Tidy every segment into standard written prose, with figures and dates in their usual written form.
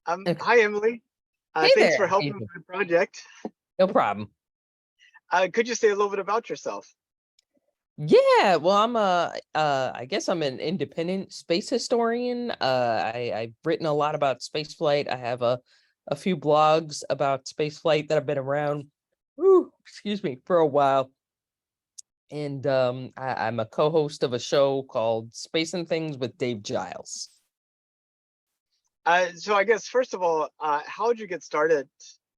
Okay. Hi, Emily. Hey Thanks there, for helping with Ethan. the project. No problem. Could you say a little bit about yourself? Yeah, well, I guess I'm an independent space historian. I've written a lot about space flight. I have a few blogs about space flight that have been around, excuse me, for a while. And I'm a co-host of a show called Space and Things with Dave Giles. So I guess first of all, how did you get started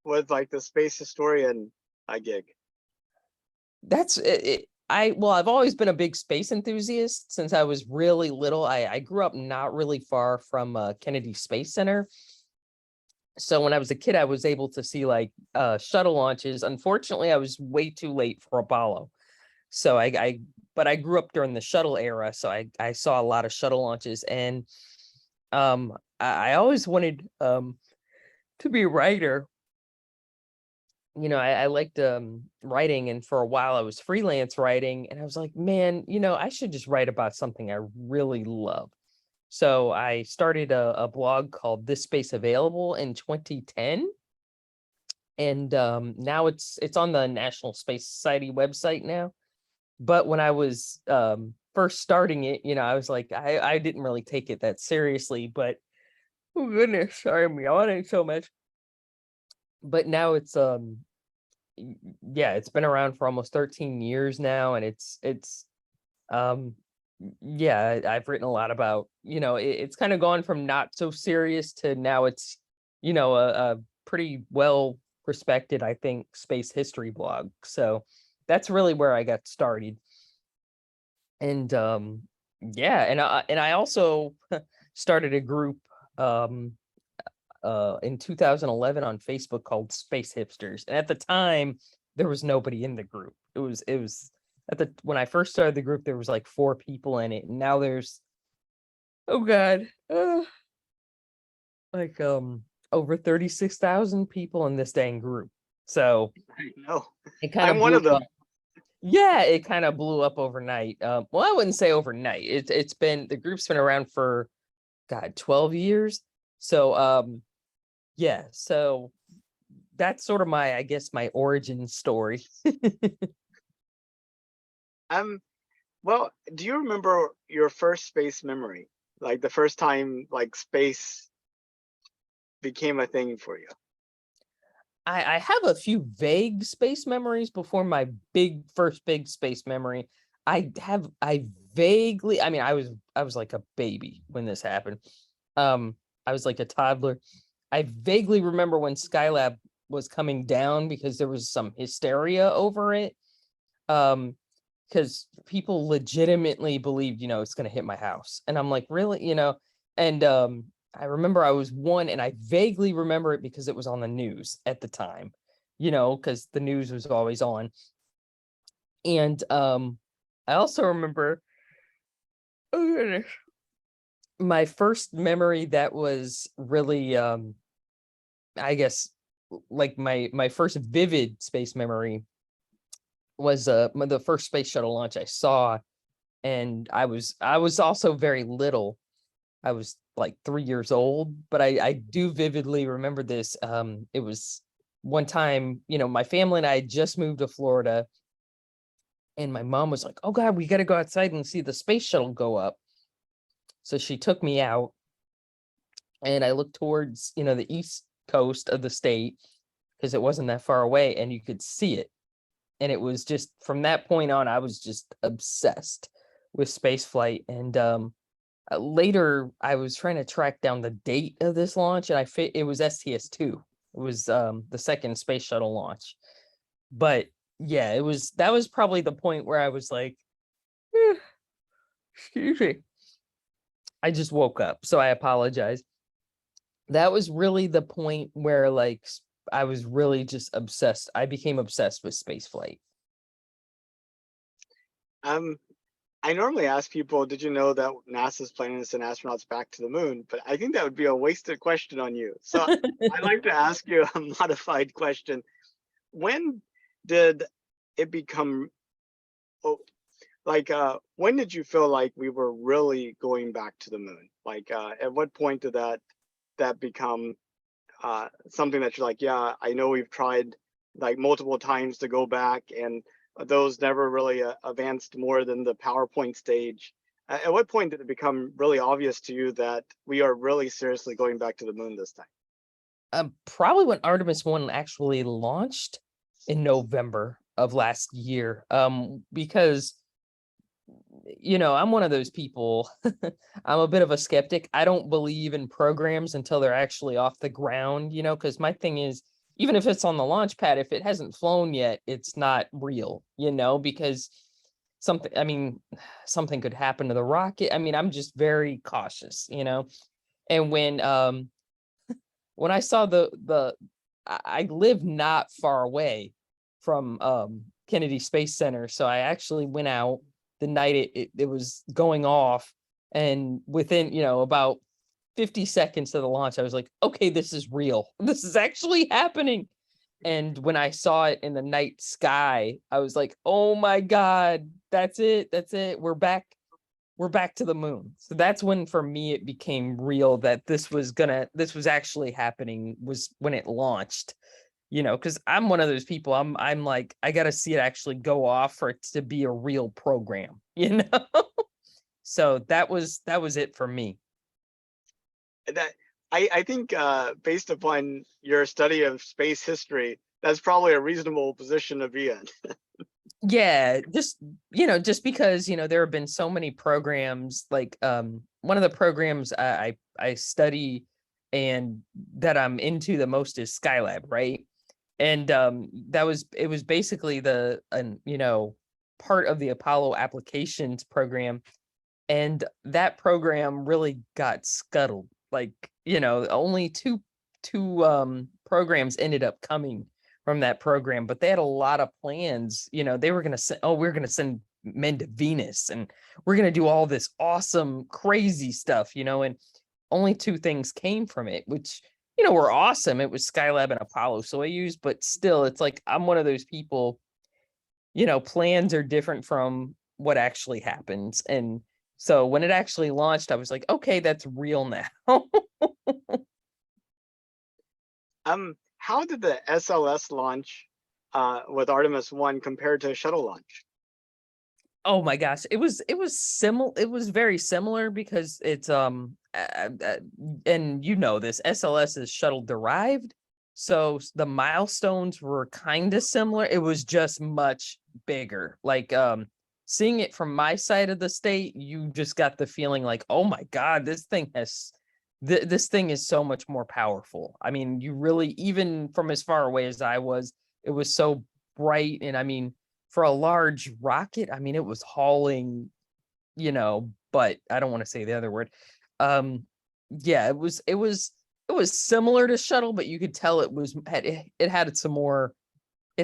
with like the space historian gig? That's it. I've always been a big space enthusiast since I was really little. I grew up not really far from Kennedy Space Center. So when I was a kid, I was able to see like shuttle launches. Unfortunately, I was way too late for Apollo. So but I grew up during the shuttle era, so I saw a lot of shuttle launches, and I always wanted to be a writer. I liked writing, and for a while I was freelance writing, and I was like, man, I should just write about something I really love. So I started a blog called This Space Available in 2010. And now it's on the National Space Society website now. But when I was first starting it, I was like, I didn't really take it that seriously, but oh goodness, sorry, I'm yawning so much. But now it's yeah, it's been around for almost 13 years now, and it's um yeah, I've written a lot about, it's kind of gone from not so serious to now it's, a pretty well respected, I think, space history blog. So that's really where I got started. And yeah, and I also started a group um in 2011 on Facebook called Space Hipsters. And at the time, there was nobody in the group. It was at the when I first started the group, there was like 4 people in it. And now there's, oh God, like over 36,000 people in this dang group. So I know. it kind I'm of one blew of them. up. Yeah, it kind of blew up overnight. Well, I wouldn't say overnight. The group's been around for God, 12 years. So yeah, so that's sort of I guess, my origin story. Um, well, do you remember your first space memory? Like the first time like space became a thing for you? I have a few vague space memories before my first big space memory. I vaguely, I mean, I was like a baby when this happened. I was like a toddler. I vaguely remember when Skylab was coming down because there was some hysteria over it. Because people legitimately believed, it's gonna hit my house. And I'm like, really? And I remember I was one, and I vaguely remember it because it was on the news at the time, because the news was always on. And I also remember, oh goodness, my first memory that was really I guess, like my first vivid space memory was the first space shuttle launch I saw. And I was also very little. I was like 3 years old, but I do vividly remember this. It was one time, my family and I had just moved to Florida, and my mom was like, "Oh God, we got to go outside and see the space shuttle go up." So she took me out, and I looked towards, the east coast of the state because it wasn't that far away, and you could see it. And it was just from that point on, I was just obsessed with space flight. And later I was trying to track down the date of this launch, and it was STS-2. It was the second space shuttle launch. But yeah, that was probably the point where I was like, "Eh, excuse me." I just woke up, so I apologize. That was really the point where like I was really just obsessed. I became obsessed with space flight. Um, I normally ask people, did you know that NASA's planning to send astronauts back to the moon? But I think that would be a wasted question on you. So I'd like to ask you a modified question. When did it become, oh, like, when did you feel like we were really going back to the moon? Like, at what point did that become something that you're like, yeah, I know we've tried like multiple times to go back, and those never really advanced more than the PowerPoint stage. At what point did it become really obvious to you that we are really seriously going back to the moon this time? Probably when Artemis 1 actually launched in November of last year. Because I'm one of those people. I'm a bit of a skeptic. I don't believe in programs until they're actually off the ground, because my thing is, even if it's on the launch pad, if it hasn't flown yet, it's not real, because something could happen to the rocket. I'm just very cautious. And when I saw I live not far away from Kennedy Space Center, so I actually went out the night it was going off, and within about 50 seconds of the launch, I was like, okay, this is real. This is actually happening. And when I saw it in the night sky, I was like, oh my God, that's it. That's it. We're back. We're back to the moon. So that's when for me it became real that this was actually happening, was when it launched. Because I'm one of those people. I'm like, I gotta see it actually go off for it to be a real program. So that was it for me. That I think based upon your study of space history, that's probably a reasonable position to be in. Yeah, just because there have been so many programs, like one of the programs I study and that I'm into the most is Skylab, right? And it was basically part of the Apollo applications program, and that program really got scuttled. Like, only two programs ended up coming from that program, but they had a lot of plans. They were going to send, oh, we're going to send men to Venus, and we're going to do all this awesome crazy stuff. And only two things came from it, which were awesome. It was Skylab and Apollo Soyuz, but still, it's like, I'm one of those people, plans are different from what actually happens. And so when it actually launched, I was like, okay, that's real now. How did the SLS launch with Artemis 1 compare to a shuttle launch? Oh my gosh, it was similar. It was very similar because it's and this SLS is shuttle derived, so the milestones were kind of similar. It was just much bigger. Like seeing it from my side of the state, you just got the feeling like, oh my God, this thing is so much more powerful. You really, even from as far away as I was, it was so bright. And for a large rocket, it was hauling, but I don't want to say the other word. Yeah, it was similar to shuttle, but you could tell it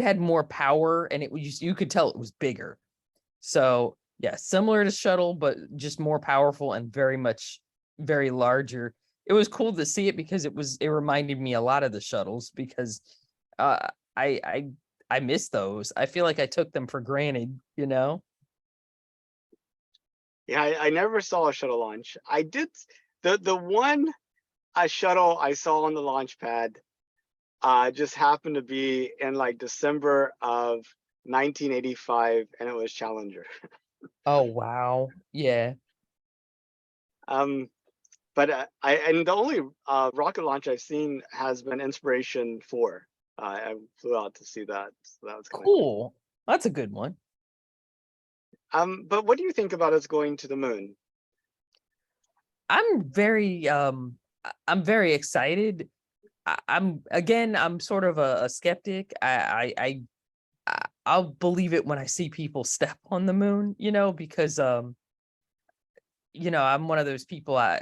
had more power, and you could tell it was bigger. So yeah, similar to shuttle, but just more powerful and very larger. It was cool to see it because it reminded me a lot of the shuttles, because uh I I I miss those. I feel like I took them for granted. Yeah, I never saw a shuttle launch. I did the one shuttle I saw on the launch pad just happened to be in like December of 1985, and it was Challenger. Oh wow. Yeah. Um, but the only rocket launch I've seen has been Inspiration 4. I flew out to see that, so that was kind of cool. Cool. That's a good one. But what do you think about us going to the moon? I'm very excited. I'm sort of a skeptic. I'll believe it when I see people step on the moon, because I'm one of those people. I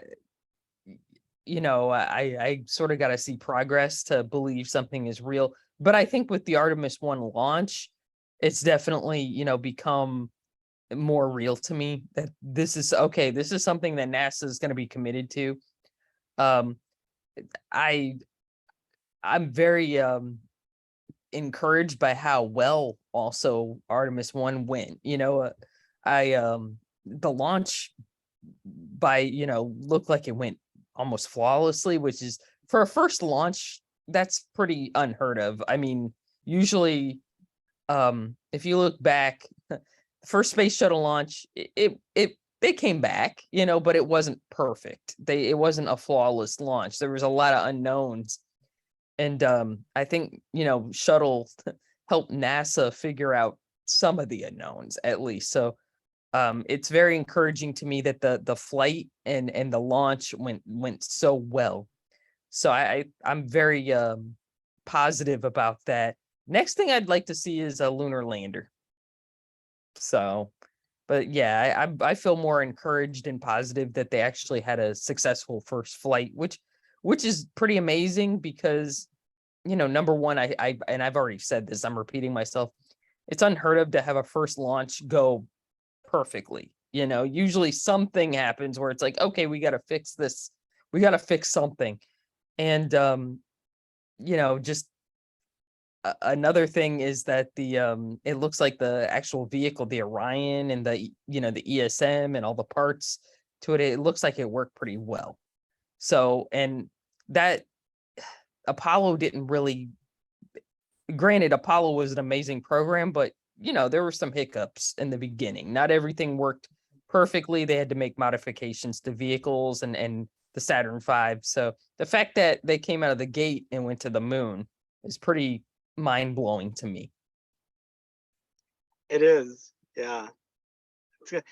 sort of got to see progress to believe something is real. But I think with the Artemis 1 launch, it's definitely, become more real to me that this is okay. This is something that NASA is going to be committed to. Um, I I'm very encouraged by how well also Artemis 1 went. I The launch looked like it went almost flawlessly, which is for a first launch that's pretty unheard of. I mean, usually, if you look back, first space shuttle launch, they came back, but it wasn't perfect. It wasn't a flawless launch. There was a lot of unknowns, and I think shuttle helped NASA figure out some of the unknowns at least. So it's very encouraging to me that the flight and the launch went so well. So I'm very positive about that. Next thing I'd like to see is a lunar lander. So, but yeah, I feel more encouraged and positive that they actually had a successful first flight, which is pretty amazing because number one, I and I've already said this, I'm repeating myself. It's unheard of to have a first launch go perfectly. Usually something happens where it's like, okay, we got to fix this. We got to fix something. And just another thing is that it looks like the actual vehicle, the Orion and the ESM and all the parts to it, it looks like it worked pretty well. So, and that Apollo didn't really, granted, Apollo was an amazing program, but there were some hiccups in the beginning. Not everything worked perfectly. They had to make modifications to vehicles and the Saturn V. So the fact that they came out of the gate and went to the moon is pretty mind-blowing to me. It is, yeah. It's good.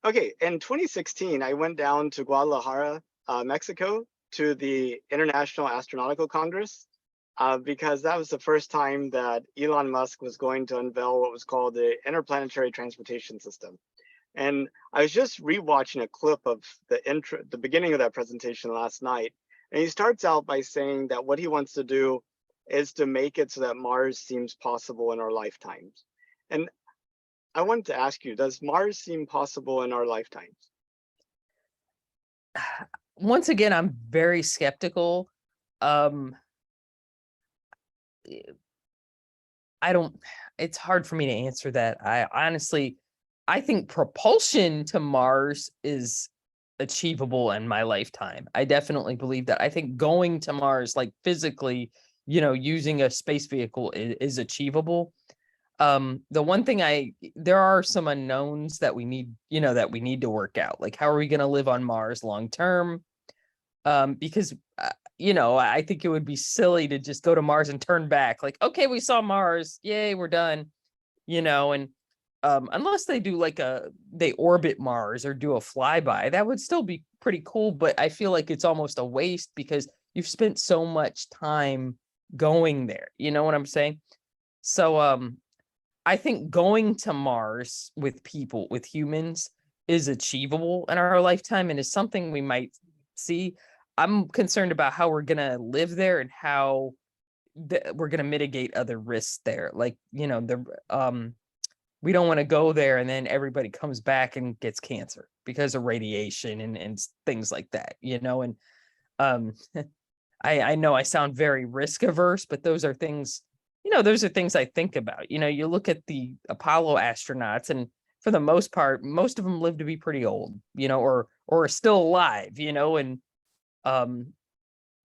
Okay, in 2016, I went down to Guadalajara, Mexico, to the International Astronautical Congress, because that was the first time that Elon Musk was going to unveil what was called the Interplanetary Transportation System. And I was just rewatching a clip of the beginning of that presentation last night. And he starts out by saying that what he wants to do is to make it so that Mars seems possible in our lifetimes. And I wanted to ask you, does Mars seem possible in our lifetimes? Once again, I'm very skeptical. Um, I don't, it's hard for me to answer that. I think propulsion to Mars is achievable in my lifetime. I definitely believe that. I think going to Mars, like physically, using a space vehicle is achievable. The one thing there are some unknowns that we need to work out. Like, how are we going to live on Mars long term? Because I think it would be silly to just go to Mars and turn back. Like, okay, we saw Mars, yay, we're done. And unless they do they orbit Mars or do a flyby, that would still be pretty cool. But I feel like it's almost a waste because you've spent so much time going there. You know what I'm saying? So I think going to Mars with humans, is achievable in our lifetime and is something we might see. I'm concerned about how we're gonna live there and how we're gonna mitigate other risks there. Like, we don't want to go there and then everybody comes back and gets cancer because of radiation and things like that. And um, I know I sound very risk averse, but those are things I think about. You look at the Apollo astronauts, and for the most part, most of them live to be pretty old, or are still alive, and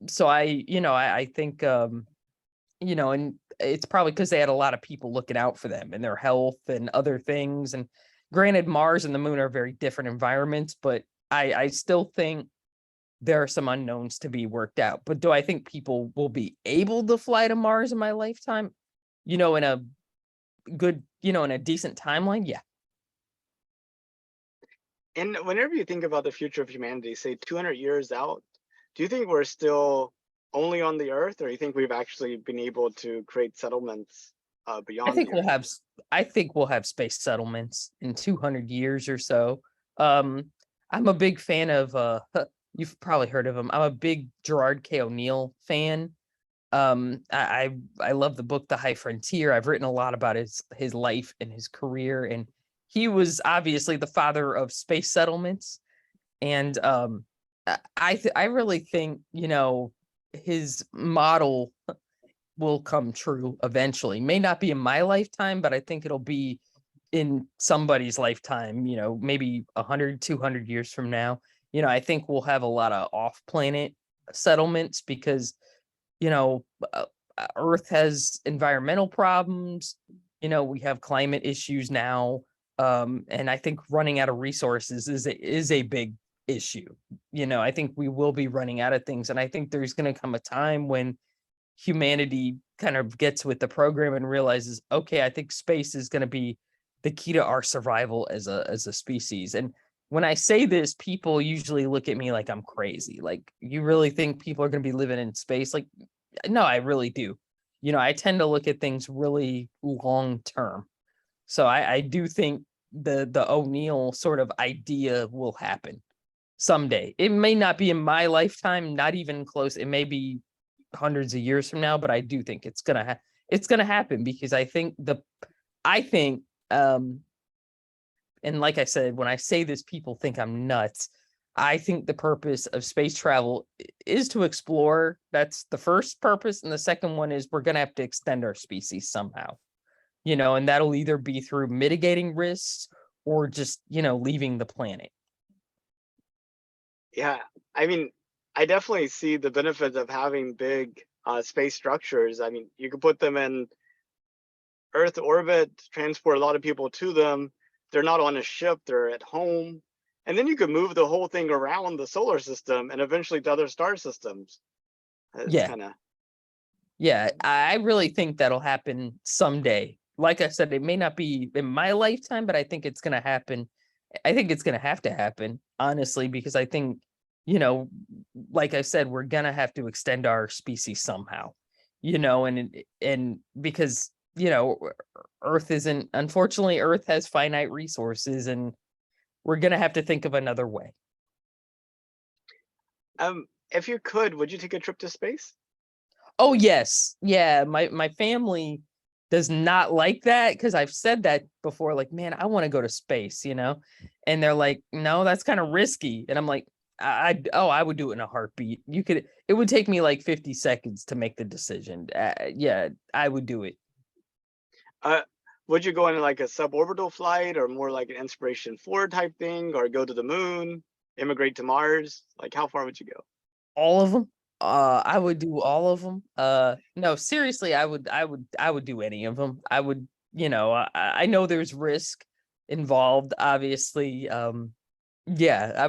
so I think and it's probably because they had a lot of people looking out for them and their health and other things. And granted, Mars and the moon are very different environments, but I still think there are some unknowns to be worked out. But do I think people will be able to fly to Mars in my lifetime? In a good, in a decent timeline? Yeah. And whenever you think about the future of humanity, say 200 years out, do you think we're still only on the Earth, or do you think we've actually been able to create settlements I beyond think the we'll Earth? have I think we'll have space settlements in 200 years or so. Um, I'm a big fan of you've probably heard of him. I'm a big Gerard K. O'Neill fan. I love the book The High Frontier. I've written a lot about his life and his career, and he was obviously the father of space settlements. And I really think his model will come true eventually. May not be in my lifetime, but I think it'll be in somebody's lifetime, maybe 100, 200 years from now. I think we'll have a lot of off-planet settlements because, you know, Earth has environmental problems. We have climate issues now. And I think running out of resources is a big issue. I think we will be running out of things. And I think there's going to come a time when humanity kind of gets with the program and realizes, okay, I think space is going to be the key to our survival as a species. And when I say this, people usually look at me like I'm crazy. Like, you really think people are going to be living in space? Like, no, I really do. I tend to look at things really long term. So I do think the O'Neill sort of idea will happen someday. It may not be in my lifetime, not even close. It may be hundreds of years from now, but I do think it's gonna happen, because I think and like I said, when I say this, people think I'm nuts. I think the purpose of space travel is to explore. That's the first purpose. And the second one is we're going to have to extend our species somehow, and that'll either be through mitigating risks or just, leaving the planet. Yeah, I mean, I definitely see the benefits of having big space structures. I mean, you could put them in Earth orbit, transport a lot of people to them. They're not on a ship, they're at home. And then you could move the whole thing around the solar system and eventually to other star systems. It's Yeah. kind of, Yeah. I really think that'll happen someday. Like I said, it may not be in my lifetime, but I think it's going to happen. I think it's going to have to happen, honestly, because I think, like I said, we're going to have to extend our species somehow, and because, Earth isn't, unfortunately, Earth has finite resources, and we're going to have to think of another way. if you could, would you take a trip to space? Oh, yes. Yeah, my family does not like that, because I've said that before, like, man, I want to go to space, and they're like, no, that's kind of risky. And I'm like, I would do it in a heartbeat. It would take me like 50 seconds to make the decision. Yeah, I would do it. Uh, would you go on like a suborbital flight or more like an Inspiration 4 type thing, or go to the moon, immigrate to Mars? Like, how far would you go? All of them. I would do all of them. No, seriously, I would do any of them. I would, I know there's risk involved, obviously. Yeah,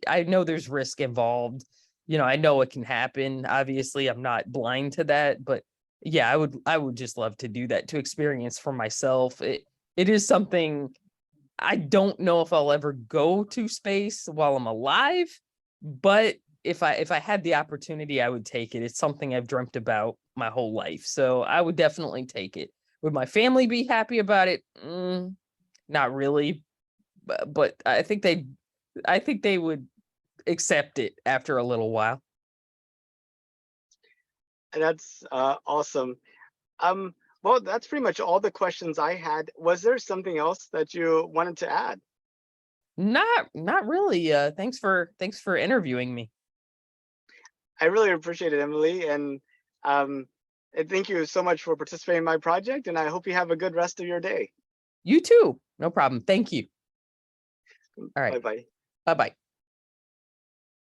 I know there's risk involved. I know it can happen. Obviously, I'm not blind to that, but yeah, I would just love to do that, to experience for myself. It is something. I don't know if I'll ever go to space while I'm alive, but if I had the opportunity, I would take it. It's something I've dreamt about my whole life, so I would definitely take it. Would my family be happy about it? Not really, but I think they would accept it after a little while. That's awesome. Well, that's pretty much all the questions I had. Was there something else that you wanted to add? Not really. Thanks for interviewing me. I really appreciate it, Emily, um, and thank you so much for participating in my project. And I hope you have a good rest of your day. You too. No problem. Thank you. All Bye right. bye. Bye bye.